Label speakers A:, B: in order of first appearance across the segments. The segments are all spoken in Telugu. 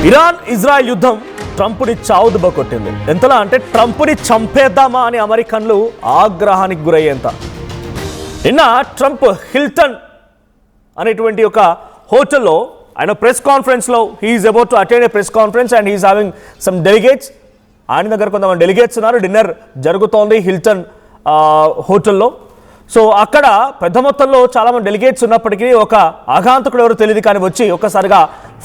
A: ఇరాన్ ఇజ్రాయెల్ యుద్ధం ట్రంప్ని చావుదెబ్బ కొట్టింది. ఎంతలా అంటే ట్రంప్ని చంపేద్దామా అని అమెరికన్లు ఆగ్రహానికి గురయ్యేంత. నిన్న ట్రంప్ హిల్టన్ అనేటువంటి ఒక హోటల్లో ఆయన ప్రెస్ కాన్ఫరెన్స్లో he's about to attend a press conference and he's having some delegates. ఆయన దగ్గర కొంతమంది డెలిగేట్స్ ఉన్నారు. డిన్నర్ జరుగుతోంది హిల్టన్ హోటల్లో. సో అక్కడ పెద్ద మొత్తంలో చాలామంది డెలిగేట్స్ ఉన్నప్పటికీ ఒక ఆఘాంతకుడు ఎవరు తెలియదు కానీ వచ్చి ఒక్కసారిగా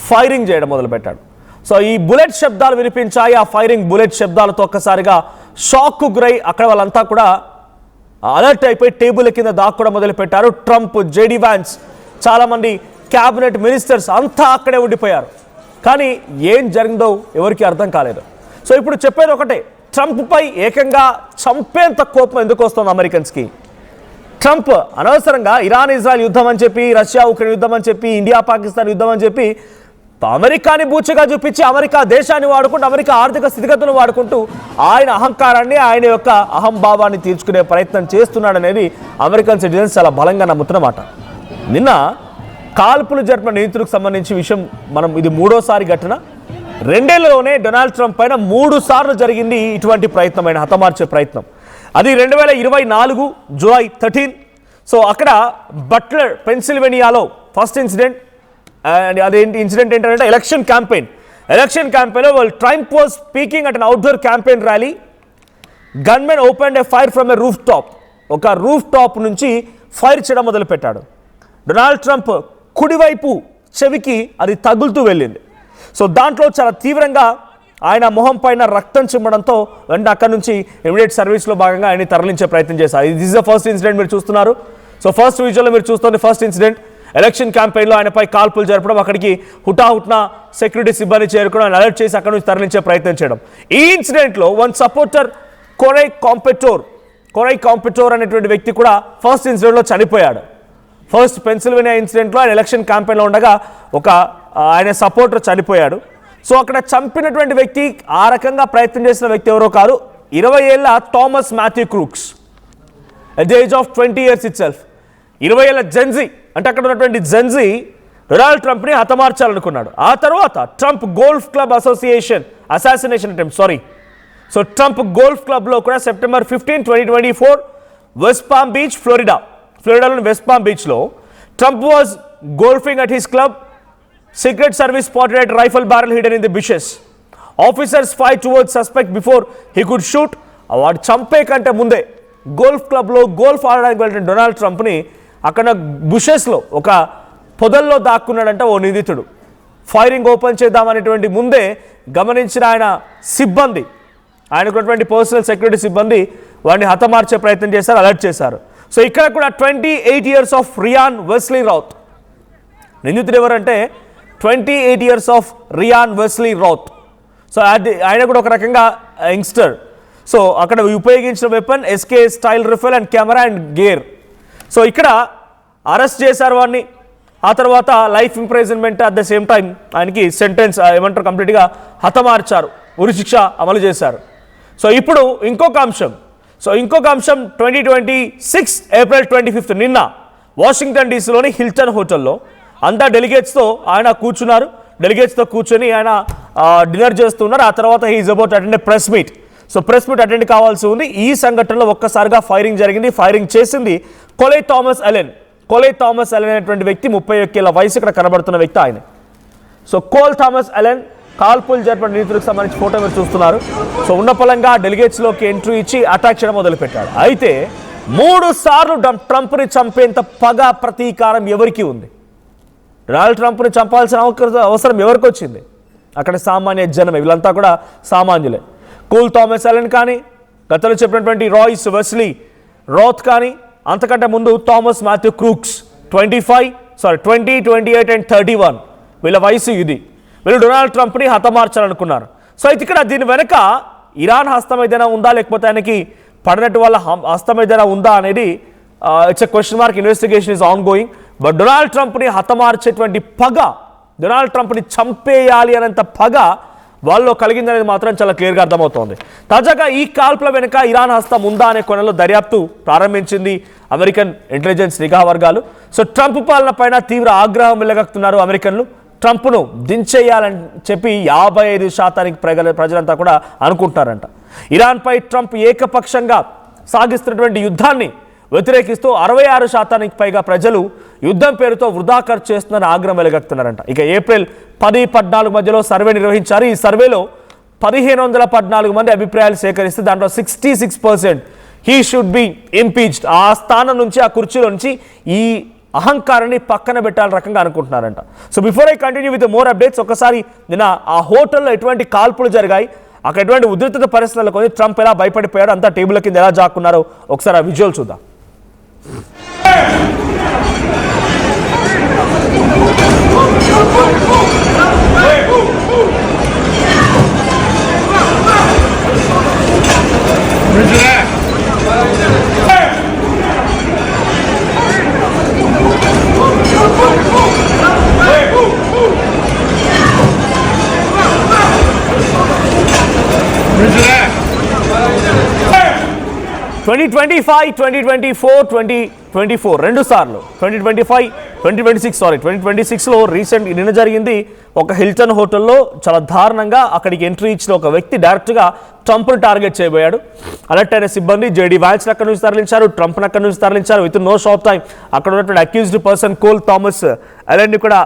A: ఫైరింగ్ చేయడం మొదలుపెట్టాడు. సో ఈ బుల్లెట్ శబ్దాలు వినిపించాయి. ఆ ఫైరింగ్ బుల్లెట్ శబ్దాలతో ఒక్కసారిగా షాక్కు గురై అక్కడ వాళ్ళంతా కూడా అలర్ట్ అయిపోయి టేబుల్ కింద దాక్కోవడం మొదలుపెట్టారు. ట్రంప్, జేడీ వ్యాన్స్, చాలామంది క్యాబినెట్ మినిస్టర్స్ అంతా అక్కడే ఉండిపోయారు. కానీ ఏం జరిగిందో ఎవరికి అర్థం కాలేదు. సో ఇప్పుడు చెప్పేది ఒకటే, ట్రంప్పై ఏకంగా చంపేంత కోపం ఎందుకు వస్తుంది అమెరికన్స్కి? ట్రంప్ అనవసరంగా ఇరాన్ ఇజ్రాయెల్ యుద్ధం అని చెప్పి, రష్యా ఉక్రెయిన్ యుద్ధం అని చెప్పి, ఇండియా పాకిస్తాన్ యుద్ధం అని చెప్పి అమెరికాని బూచిగా చూపించి అమెరికా దేశాన్ని వాడుకుంటూ, అమెరికా ఆర్థిక స్థితిగతులను వాడుకుంటూ ఆయన అహంకారాన్ని, ఆయన యొక్క అహంభావాన్ని తీర్చుకునే ప్రయత్నం చేస్తున్నాడనేది అమెరికన్ సిటిజన్స్ చాలా బలంగా నమ్ముతున్నమాట. నిన్న కాల్పులు జరిపిన నిందితులకు సంబంధించి విషయం మనం ఇది మూడోసారి ఘటన. 2 ఏళ్లలోనే డొనాల్డ్ ట్రంప్ పైన 3 సార్లు జరిగింది ఇటువంటి ప్రయత్నం, ఆయన హతమార్చే ప్రయత్నం. అది 2024 జూలై 13. సో అక్కడ బట్లర్, పెన్సిల్వేనియాలో ఫస్ట్ ఇన్సిడెంట్. అదేంటి ఇన్సిడెంట్ ఏంటంటే ఎలక్షన్ క్యాంపెయిన్లో Trump was speaking at an outdoor campaign rally. Gunmen opened a fire from a roof top. ఒక రూఫ్ టాప్ నుంచి ఫైర్ చేయడం మొదలుపెట్టాడు. డొనాల్డ్ ట్రంప్ కుడివైపు చెవికి అది తగులుతూ వెళ్ళింది. సో దాంట్లో చాలా తీవ్రంగా ఆయన మొహం పైన రక్తం చిమ్మడంతో వెంటనే అక్కడి నుంచి ఇమీడియట్ సర్వీస్లో భాగంగా ఆయన తరలించే ప్రయత్నం చేశారు. This is the first incident మీరు చూస్తున్నారు. సో ఫస్ట్ విజువల్లో మీరు చూస్తుంది ఫస్ట్ ఇన్సిడెంట్. ఎలక్షన్ క్యాంపెయిన్లో ఆయనపై కాల్పులు జరపడం, అక్కడికి హుటాహుట్న సెక్యూరిటీ సిబ్బంది చేరుకోవడం, ఆయన అలర్ట్ చేసి అక్కడి నుంచి తరలించే ప్రయత్నం చేయడం. ఈ ఇన్సిడెంట్లో వన్ సపోర్టర్ కొరై కాంపెటోర్ అనేటువంటి వ్యక్తి కూడా ఫస్ట్ ఇన్సిడెంట్లో చనిపోయాడు. ఫస్ట్ పెన్సిల్వేనియా ఇన్సిడెంట్లో ఆయన ఎలక్షన్ క్యాంపెయిన్లో ఉండగా ఒక ఆయన సపోర్టర్ చనిపోయాడు. సో అక్కడ చంపినటువంటి వ్యక్తి, ఆ రకంగా ప్రయత్నం చేసిన వ్యక్తి ఎవరో కాదు, 20 ఏళ్ల Thomas Matthew Crooks, at the age of 20 years itself. 20 ఏళ్ల జెన్జీ, అంటే అక్కడ ఉన్నటువంటి జెన్జీ డొనాల్డ్ ట్రంప్ని హతమార్చాలనుకున్నాడు. ఆ తర్వాత Trump golf club assassination attempt. So Trump golf క్లబ్లో కూడా సెప్టెంబర్ 15, 2024 వెస్ట్ పామ్ బీచ్, ఫ్లోరిడాలోని వెస్ట్ పామ్ బీచ్లో Trump was golfing at his club. Secret Service spotted a rifle barrel hidden in the bushes. Officers fired towards suspect before he could shoot. వాడు చంపే కంటే ముందే గోల్ఫ్ క్లబ్లో గోల్ఫ్ ఆడడానికి వెళ్ళిన డొనాల్డ్ ట్రంప్ని అక్కడ బుషెస్లో ఒక పొదల్లో దాక్కున్నాడంట ఓ నిందితుడు. ఫైరింగ్ ఓపెన్ చేద్దామనేటువంటి ముందే గమనించిన ఆయన సిబ్బంది, ఆయనకున్నటువంటి పర్సనల్ సెక్యూరిటీ సిబ్బంది వాడిని హతమార్చే ప్రయత్నం చేశారు, అలర్ట్ చేశారు. సో ఇక్కడ కూడా 28 years of Ryan Wesley Routh నిందితుడు ఎవరంటే 28 years of Ryan Wesley Routh. So ఆయన కూడా ఒక రకంగా యంగ్స్టర్. సో అక్కడ ఉపయోగించిన weapon SK style rifle and camera and gear. So ఇక్కడ అరెస్ట్ చేశారు వాడిని. ఆ తర్వాత life imprisonment, at the same time ఆయనకి సెంటెన్స్ ఏమంటారు కంప్లీట్గా హతమార్చారు, ఉరిశిక్ష అమలు చేశారు. సో ఇప్పుడు ఇంకొక అంశం 2026 April 25 నిన్న వాషింగ్టన్ డీసీలోని హిల్టన్ హోటల్లో అంతా డెలిగేట్స్తో ఆయన కూర్చున్నారు. డెలిగేట్స్తో కూర్చొని ఆయన డిన్నర్ చేస్తున్నారు. ఆ తర్వాత he's about attend press meet. So press meet attend కావాల్సి ఉంది. ఈ సంఘటనలో ఒక్కసారిగా ఫైరింగ్ జరిగింది. ఫైరింగ్ చేసింది కొలై థామస్ అలెన్ అనేటువంటి వ్యక్తి, 31 ఏళ్ల వయసు ఇక్కడ కనబడుతున్న వ్యక్తి ఆయన. సో కోల్ థామస్ అలెన్ కాల్పులు జరిపిన నిందితులకు సంబంధించి ఫోటో మీరు చూస్తున్నారు. సో ఉన్న పలంగా డెలిగేట్స్లోకి ఎంట్రీ ఇచ్చి అటాక్ చేయడం మొదలుపెట్టాడు. అయితే 3 సార్లు ట్రంప్ని చంపేంత పగ, ప్రతీకారం ఎవరికి ఉంది? డొనాల్డ్ ట్రంప్ని చంపాల్సిన అవసరం ఎవరికి వచ్చింది? అక్కడ సామాన్య జనమే, వీళ్ళంతా కూడా సామాన్యులే. కోల్ థామస్ అలెన్ కానీ, గతంలో చెప్పినటువంటి రాయ్స్ వెస్లీ రౌత్ కానీ, అంతకంటే ముందు థామస్ మాథ్యూ క్రూక్స్ 20, 28 and 31 వీళ్ళ వయసు ఇది. వీళ్ళు డొనాల్డ్ ట్రంప్ని హతమార్చాలనుకున్నారు. సో అయితే ఇక్కడ దీని వెనక ఇరాన్ హస్తం ఏదైనా ఉందా, లేకపోతే ఆయనకి పడినట్టు వాళ్ళ హస్తం ఏదైనా ఉందా అనేది it's a question mark. Investigation is on going. But Donald ట్రంప్ని హతమార్చేటువంటి పగ, డొనాల్డ్ ట్రంప్ని చంపేయాలి అనేంత పగ వాళ్ళలో కలిగిందనేది మాత్రం చాలా క్లియర్గా అర్థమవుతోంది. తాజాగా ఈ కాల్పుల వెనుక ఇరాన్ హస్తం ఉందా అనే కోణంలో దర్యాప్తు ప్రారంభించింది అమెరికన్ ఇంటెలిజెన్స్ నిఘా వర్గాలు. సో ట్రంప్ పాలన పైన తీవ్ర ఆగ్రహం వెళ్లగక్కుతున్నారు అమెరికన్లు. ట్రంప్ను దించేయాలని చెప్పి 55% ప్రజలంతా కూడా అనుకుంటున్నారంట. ఇరాన్పై ట్రంప్ ఏకపక్షంగా సాగిస్తున్నటువంటి యుద్ధాన్ని వ్యతిరేకిస్తూ 66% పైగా ప్రజలు యుద్ధం పేరుతో వృధా ఖర్చు చేస్తున్నారని ఆగ్రహం వెలుగక్కుతున్నారంట. ఇక ఏప్రిల్ 10-14 మధ్యలో సర్వే నిర్వహించారు. ఈ సర్వేలో 1514 మంది అభిప్రాయాలు సేకరిస్తే దాంట్లో 66% హీ షుడ్ బి ఇంపీచ్డ్, ఆ స్థానం నుంచి ఆ కుర్చీలో నుంచి ఈ అహంకారాన్ని పక్కన పెట్టాలని రకంగా అనుకుంటున్నారంట. So before I continue with more updates, ఒకసారి నిన్న ఆ హోటల్లో ఎటువంటి కాల్పులు జరిగాయి, అక్కడ ఎటువంటి ఉద్రిక్తత పరిస్థితుల్లో కొని ట్రంప్ ఎలా భయపడిపోయాడు, అంతా టేబుల్ కింద ఎలా జాక్కున్నారో ఒకసారి ఆ విజువల్ చూద్దాం. ట్వంటీ 2024 రెండు సార్లు 2026లో నిన్న జరిగింది. ఒక హిల్టన్ హోటల్లో చాలా దారుణంగా అక్కడికి ఎంట్రీ ఇచ్చిన ఒక వ్యక్తి డైరెక్ట్గా ట్రంప్ను టార్గెట్ చేయబోయాడు. అలర్ట్ అయిన సిబ్బంది జేడీ వ్యాన్స్ అక్కడి నుంచి తరలించారు, ట్రంప్ను అక్కడి నుంచి తరలించారు. విత్ నో షార్ట్ టైం అక్కడ ఉన్నటువంటి అక్యూజ్డ్ పర్సన్ కోల్ థామస్ అలెన్ని కూడా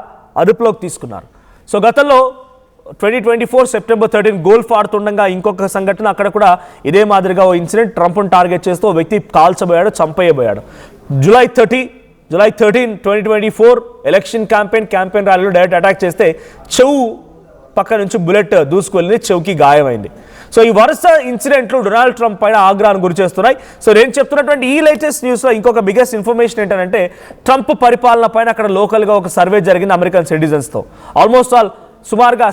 A: అదుపులోకి తీసుకున్నారు. సో గతంలో 2024 సెప్టెంబర్ 13 గోల్ఫ్ ఆడుతుండగా ఇంకొక సంఘటన, అక్కడ కూడా ఇదే మాదిరిగా ఓ ఇన్సిడెంట్, ట్రంప్ను టార్గెట్ చేస్తూ ఓ వ్యక్తి కాల్చబోయాడు, చంపేయబోయాడు. జూలై 13, 2024 ఎలక్షన్ క్యాంపెయిన్ ర్యాలీలో డైరెక్ట్ అటాక్ చేస్తే చెవు పక్క నుంచి బుల్లెట్ దూసుకువెళ్ళింది, చెవుకి గాయమైంది. సో ఈ వరుస ఇన్సిడెంట్లు డొనాల్డ్ ట్రంప్ పైన ఆగ్రహాన్ని గురి చేస్తున్నాయి. సో నేను చెప్తున్నటువంటి ఈ లేటెస్ట్ న్యూస్లో ఇంకొక బిగ్గెస్ట్ ఇన్ఫర్మేషన్ ఏంటంటే, ట్రంప్ పరిపాలన పైన అక్కడ లోకల్గా ఒక సర్వే జరిగింది అమెరికన్ సిటిజన్స్తో. ఆల్మోస్ట్ ఆల్ సుమారుగా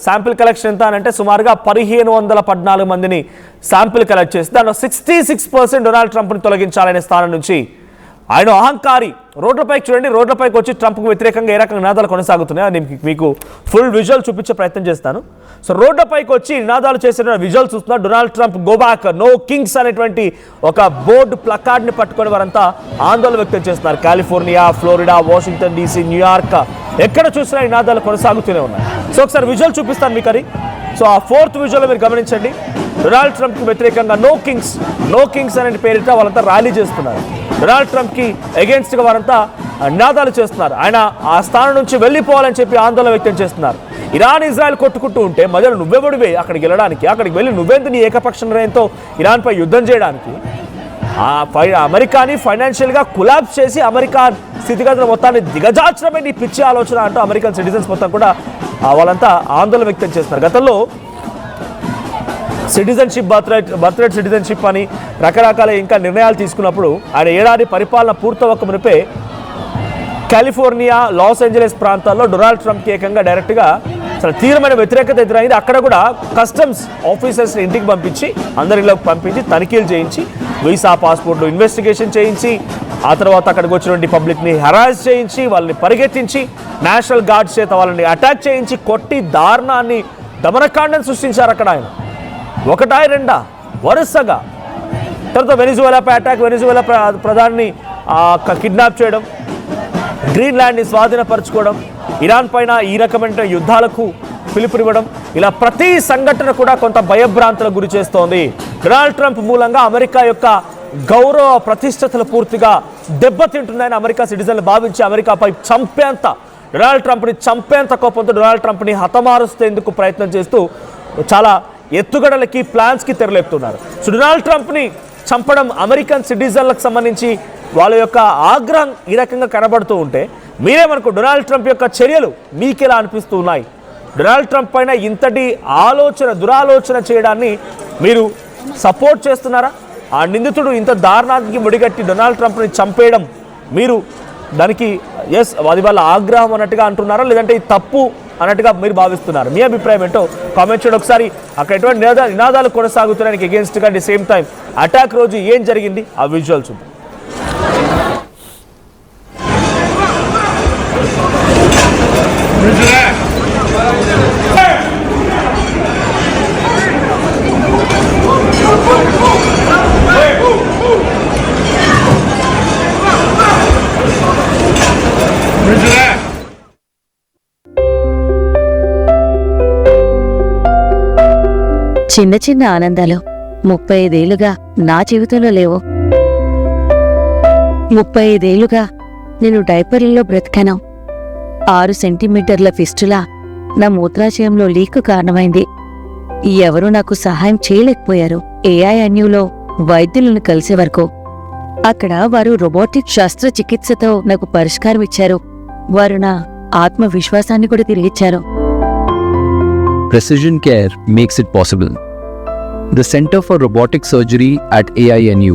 A: శాంపిల్ కలెక్షన్ ఎంత అంటే సుమారుగా 1514 మందిని శాంపిల్ కలెక్ట్ చేసి దాంట్లో 66% డొనాల్డ్ ట్రంప్ని తొలగించాలనే స్థానం నుంచి ఆయన అహంకారి రోడ్లపైకి చూడండి, రోడ్లపైకి వచ్చి ట్రంప్కు వ్యతిరేకంగా ఏ రకంగా నినాదాలు కొనసాగుతున్నాయో నేను మీకు ఫుల్ విజువల్ చూపించే ప్రయత్నం చేస్తాను. సో రోడ్లపైకి వచ్చి నినాదాలు చేసిన విజువల్ చూస్తున్నారు. Donald Trump go back, no kings అనేటువంటి ఒక బోర్డు ప్లకార్డ్ని పట్టుకొని వారంతా ఆందోళన వ్యక్తం చేస్తున్నారు. California, Florida, Washington DC, New York, ఎక్కడ చూసినా నినాదాలు కొనసాగుతూనే ఉన్నాయి. సో ఒకసారి విజువల్ చూపిస్తాను మీకు అది. సో ఆ 4th విజువల్ మీరు గమనించండి. డొనాల్డ్ ట్రంప్కి వ్యతిరేకంగా నో కింగ్స్ అనే పేరిట వాళ్ళంతా ర్యాలీ చేస్తున్నారు. డొనాల్డ్ ట్రంప్కి అగేన్స్ట్గా వారంతా నినాదాలు చేస్తున్నారు. ఆయన ఆ స్థానం నుంచి వెళ్ళిపోవాలని చెప్పి ఆందోళన వ్యక్తం చేస్తున్నారు. ఇరాన్ ఇజ్రాయెల్ కొట్టుకుంటూ ఉంటే మధ్యలో నువ్వెవడివే అక్కడికి వెళ్ళడానికి, అక్కడికి వెళ్ళి నువ్వెంత నీ ఏకపక్ష నిర్ణయంతో ఇరాన్పై యుద్ధం చేయడానికి, అమెరికాని ఫైనాన్షియల్గా కొలాప్స్ చేసి అమెరికా స్థితిగతుల మొత్తాన్ని దిగజార్చడమే నీ పిచ్చి ఆలోచన అంటూ అమెరికన్ సిటిజన్స్ మొత్తం కూడా వాళ్ళంతా ఆందోళన వ్యక్తం చేస్తున్నారు. గతంలో సిటిజన్షిప్, బర్త్రైట్ సిటిజన్షిప్ అని రకరకాల ఇంకా నిర్ణయాలు తీసుకున్నప్పుడు ఆయన ఏడాది పరిపాలన పూర్తవక మునిపే కాలిఫోర్నియా, లాస్ ఏంజలస్ ప్రాంతాల్లో డొనాల్డ్ ట్రంప్కి ఏకంగా డైరెక్ట్గా చాలా తీవ్రమైన వ్యతిరేకత ఎదురైంది. అక్కడ కూడా కస్టమ్స్ ఆఫీసర్స్ని ఇంటికి పంపించి అందరిలోకి పంపించి తనిఖీలు చేయించి వీసా, పాస్పోర్ట్లు ఇన్వెస్టిగేషన్ చేయించి ఆ తర్వాత అక్కడికి వచ్చినటువంటి పబ్లిక్ని హెరాస్ చేయించి వాళ్ళని పరిగెత్తించి నేషనల్ గార్డ్స్ చేత వాళ్ళని అటాక్ చేయించి కొట్టి దారుణాన్ని దమనకాండం సృష్టించారు అక్కడ ఆయన. ఒకటా రెండా వరుసగా. తర్వాత వెనిజువేలాపై అటాక్, వెనిజువేలా ప్రధాని కిడ్నాప్ చేయడం, గ్రీన్లాండ్ని స్వాధీనపరచుకోవడం, ఇరాన్ పైన ఈ రకమైన యుద్ధాలకు పిలుపునివ్వడం, ఇలా ప్రతి సంఘటన కూడా కొంత భయభ్రాంతులకు గురి చేస్తోంది. డొనాల్డ్ ట్రంప్ మూలంగా అమెరికా యొక్క గౌరవ ప్రతిష్టతలు పూర్తిగా దెబ్బతింటున్నాయని అమెరికా సిటిజన్లు భావించి అమెరికాపై డొనాల్డ్ ట్రంప్ని చంపేంత కోపంతో డొనాల్డ్ ట్రంప్ని హతమారుస్తేందుకు ప్రయత్నం చేస్తూ చాలా ఎత్తుగడలకి, ప్లాన్స్కి తెరలేపుతున్నారు. సో డొనాల్డ్ ట్రంప్ని చంపడం అమెరికన్ సిటిజన్లకు సంబంధించి వాళ్ళ యొక్క ఆగ్రహం ఈ రకంగా కనబడుతూ ఉంటే మీరేమనుకో, డొనాల్డ్ ట్రంప్ యొక్క చర్యలు మీకెలా అనిపిస్తూ ఉన్నాయి? డొనాల్డ్ ట్రంప్ పైన ఇంతటి దురాలోచన చేయడాన్ని మీరు సపోర్ట్ చేస్తున్నారా? ఆ నిందితుడు ఇంత దారుణానికి ముడిగట్టి డొనాల్డ్ ట్రంప్ని చంపేయడం మీరు దానికి అది వాళ్ళ ఆగ్రహం అన్నట్టుగా అంటున్నారా, లేదంటే ఇది తప్పు అన్నట్టుగా మీరు భావిస్తున్నారు? మీ అభిప్రాయం ఏంటో కామెంట్ చేయండి ఒకసారి. అక్కడ ఎటువంటి నినాదాలు కొనసాగుతున్నానికి అగేన్స్ట్గా at the same time attack రోజు ఏం జరిగింది ఆ విజువల్స్ ఉంది.
B: Roger that. చిన్న చిన్న ఆనందాలు 35 ఏళ్లుగా నా జీవితంలో లేవు. 35 ఏళ్లుగా నేను డైపర్లలో బ్రతికాను. 6 సెంటీమీటర్ల ఫిస్టులా నా మూత్రాశయంలో లీకు కారణమైంది. ఎవరూ నాకు సహాయం చేయలేకపోయారు. AINUలో వైద్యులను కలిసే వరకు. అక్కడ వారు రోబోటిక్ శస్త్రచికిత్సతో నాకు పరిష్కారం ఇచ్చారు. వారు నా ఆత్మవిశ్వాసాన్ని కూడా తిరిగిచ్చారు.
C: Precision Care makes it possible. The Center for Robotic Surgery at AINU.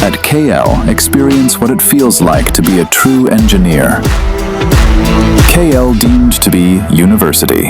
D: At KL, experience what it feels like to be a true engineer. KL deemed to be university.